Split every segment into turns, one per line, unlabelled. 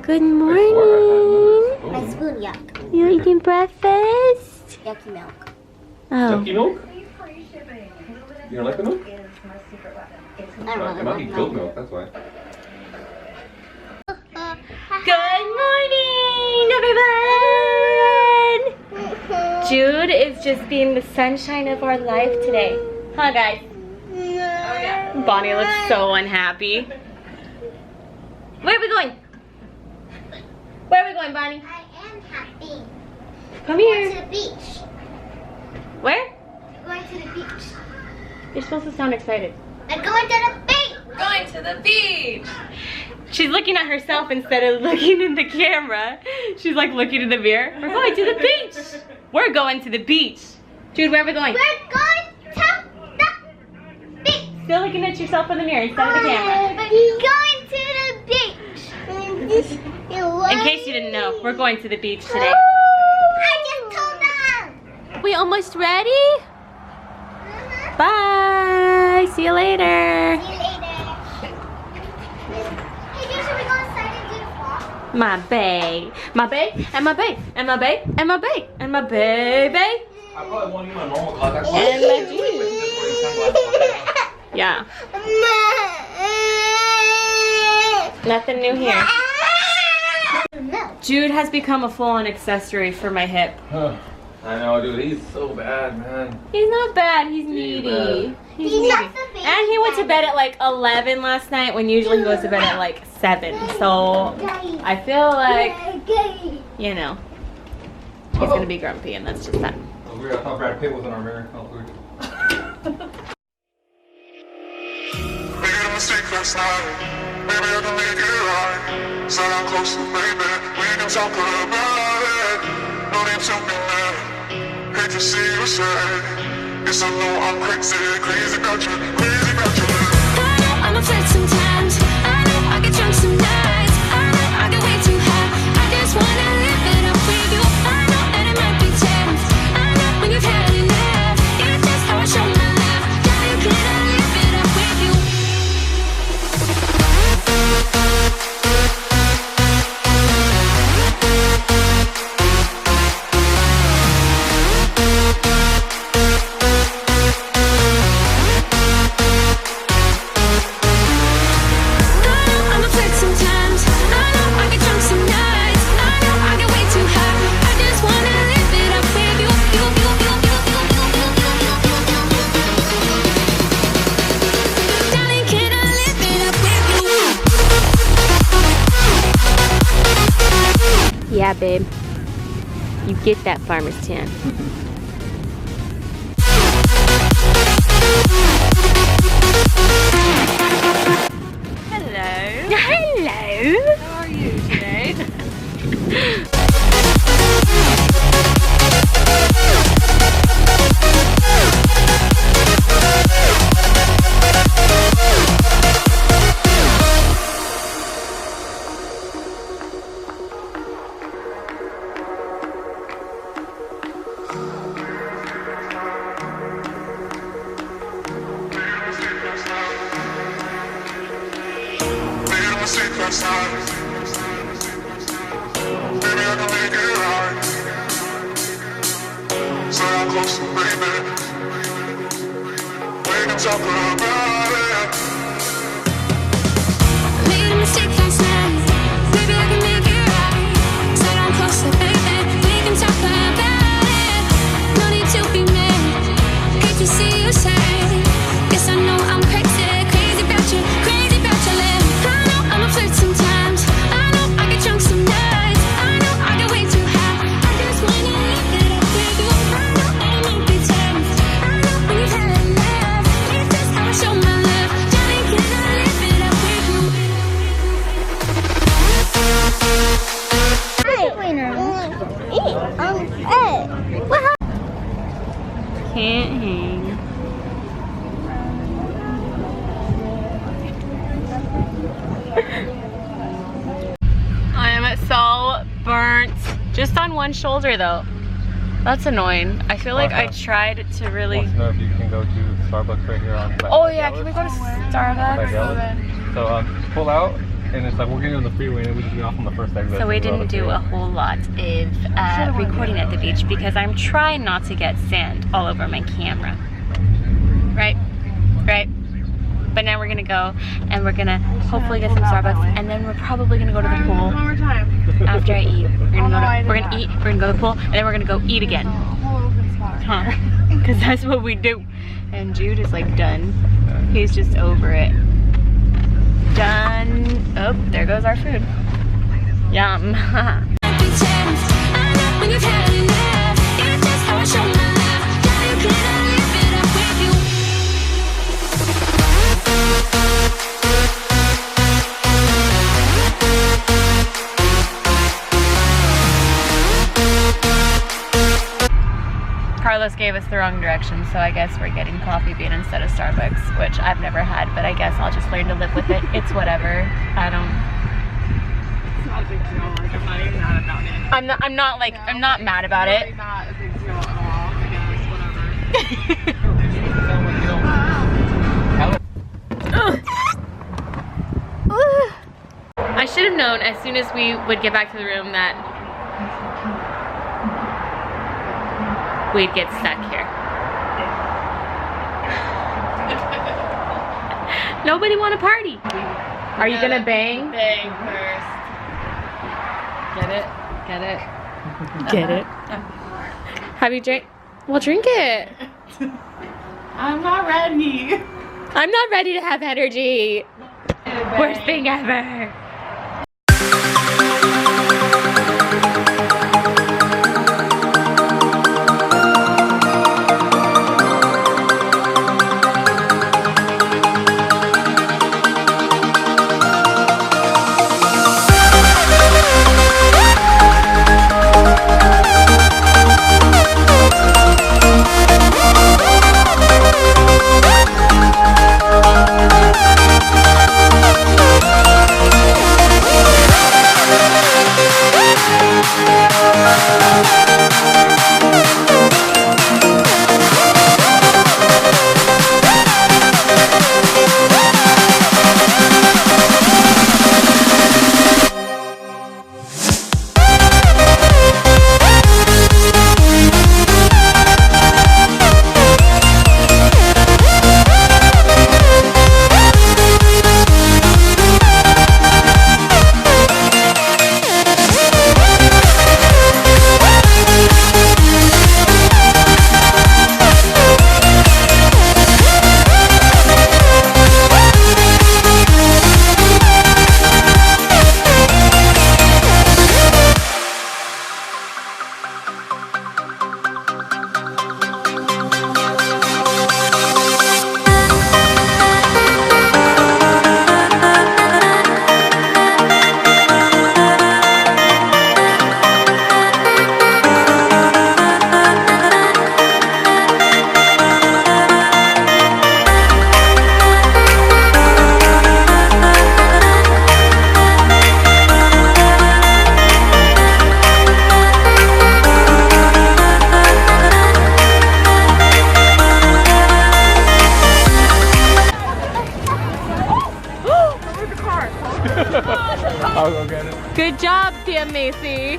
Good morning.
My spoon, yuck.
You eating breakfast?
Yucky milk.
Oh.
Yucky milk? You don't like the milk?
I don't
It might be goat milk, that's why.
Good morning, everyone! Jude is just being the sunshine of our life today. Huh, guys? Oh, yeah. Bonnie looks so unhappy. Where are we going? Where are we going, Bonnie?
I am happy.
Come
Going to
here.
the beach.
Where?
Going to the beach.
You're supposed to sound excited.
I'm going to the beach.
Going to the beach.
She's looking at herself instead of looking in the camera. She's like looking in the mirror. We're going to the beach. We're going to the beach. Jude, where are we going?
We're going to the beach.
Still looking at yourself in the mirror instead of the camera.
We're going to the beach.
In case you didn't know, we're going to the beach today.
I just told them.
We almost ready? Bye. See you later.
See you later. Hey, dude, should we go inside and do the walk?
My bae. My bae. And my bae. And my bae. And my bae. And my baby.
I probably won't use my normal glasses.
And my Jude. Yeah. Nothing new here.
No.
Jude has become a full-on accessory for my hip.
I know, dude. He's so bad, man.
He's not bad. He's
He's
needy.
bad.
He's
He's
needy.
not the baby
And he went to
daddy.
bed at like 11 last night when usually he goes to bed at like 7. So I feel like, you know, he's gonna be grumpy, and that's just that.
That was weird. I thought Brad Pitt was in our mirror. That was weird.
Made a mistake last night. Maybe I can make it right. Said I'm close to baby. We can talk about it. No need to be mad. Hate to see you sad. Yes, I know I'm crazy, crazy about you, crazy about you.
I know I'm a flirt sometimes. I know I get drunk some nights. I know I get way too high. I just wanna live it up with you. I know that it might be tense. I know when you've had enough. It's just how I show my love. Yeah, you can't live it up with you. I know I'm a flirt sometimes. I know I get drunk some nights. I know I get way too high. I just wanna live it up with you. Darling, can I live it up with you?
Yeah, babe. You get that farmer's tan.
Hello.
Hello.
How are you today?
Made a mistake last night. Maybe I can make it right. Said I'm close to baby. We can talk about it.
Made a mistake last night. Maybe I can make it right. Said I'm close to baby. We can talk about it. No need to be mad. Hate to see you sad. Guess I know I'm crazy, crazy about you, crazy about your lips. I know I'm a flirt sometimes. I know I get drunk some nights. I know I get way too high. I just wanna live it up with you. I know that it might be tense. I know when you've had enough. It's just how I show my love. Darling, can I live it up with you?
Can't hang. I am so burnt. Just on one shoulder though. That's annoying. I feel like I tried to really...
Wants to know if you can go to Starbucks right here on...
Oh yeah, can we go to Starbucks?
So pull out and it's like we're getting on the freeway and we just get off on the first exit.
So we didn't do a whole lot of recording at the beach because I'm trying not to get sand all over my camera. Right? Right? But now we're gonna go and we're gonna hopefully get some Starbucks and then we're probably gonna go to the pool after I eat. We're gonna eat, we're gonna go to the pool, and then we're gonna go eat again. Huh? Because that's what we do. And Jude is like done. He's just over it. Done. Oh, there goes our food. Yum. Carlos gave us the wrong direction, so I guess we're getting Coffee Bean instead of Starbucks, which I've never had, but I guess I'll just learn to live with it. It's whatever. I don't.
It's not a big deal. Like, I'm not even mad about it.
I'm not mad about it.
Really not a big deal at all. I guess, whatever.
I should have known as soon as we would get back to the room that we'd get stuck here. Nobody want to party. Are you gonna bang?
Bang first. Get it? Get it?
Get it? Have you drank? Well, drink it.
I'm not ready.
I'm not ready to have energy. Worst thing ever.
I'll go get it.
Good job, Sam Macy.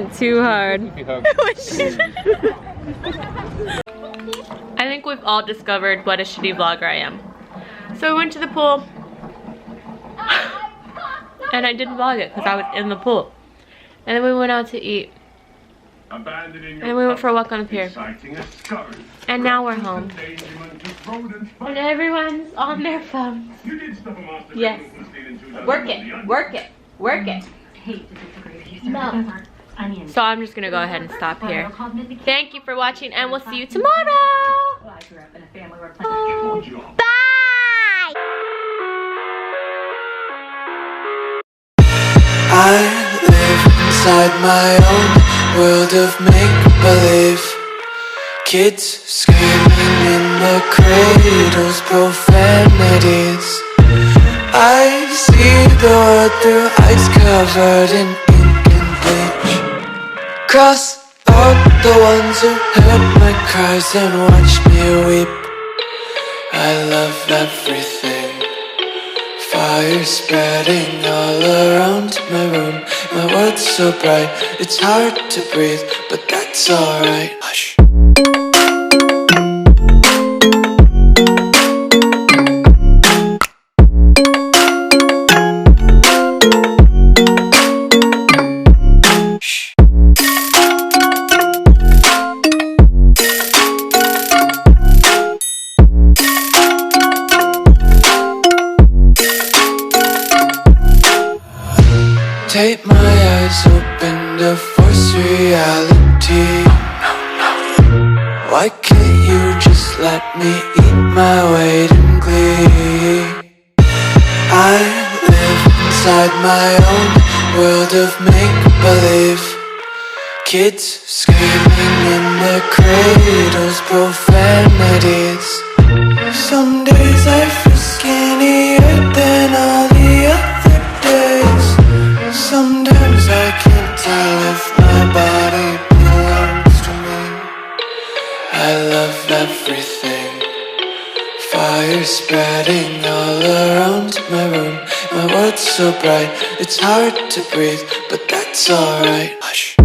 went too hard.
I think we've all discovered what a shitty vlogger I am. So we went to the pool. And I didn't vlog it because I was in the pool. And then we went out to eat. And then we went for a walk on the pier. And now we're home. And everyone's on their phones. Yes. Work it. Work it. Work it. No. So I'm just gonna go ahead and stop here. Thank you for watching, and we'll see you tomorrow.
Bye!
I live inside my own world of make-believe. Kids screaming in the cradles, profanities. I see the world through eyes covered in ink and bleach. Cross out the ones who heard my cries and watched me weep. I love everything. Fire spreading all around my room. My world's so bright, it's hard to breathe, but that's alright. Hush. Take my eyes open to force reality. Why can't you just let me eat my weight in glee? I live inside my own world of make-believe. Kids screaming in their cradles, profanities. Some days I feel skinnier than all the other days. Sometimes I can't tell if my body belongs to me. I love everything. Fire spreading all around my room. My world's so bright, it's hard to breathe, but that's alright. Hush.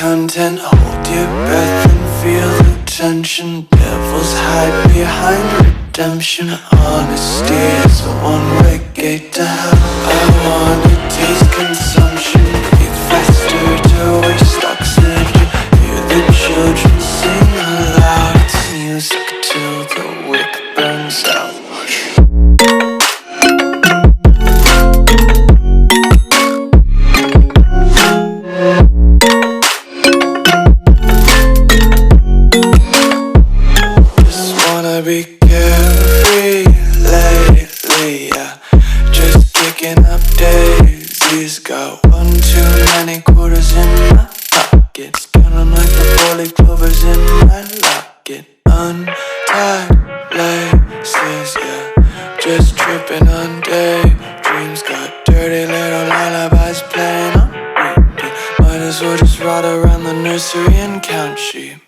Content, hold your breath and feel the tension. Devils hide behind redemption. Honesty is a one-way gate to hell. I wanna taste consumption, breathe faster to waste oxygen. Hear the children sing aloud. It's music till the wick burns out. Be carefree lately, yeah. Just kicking up daisies. Got one too many quarters in my pockets. Counting like the 4-leaf clovers in my locket. Untied laces, yeah. Just tripping on daydreams. Got dirty little lullabies playing on repeat. Might as well just ride around the nursery and count sheep.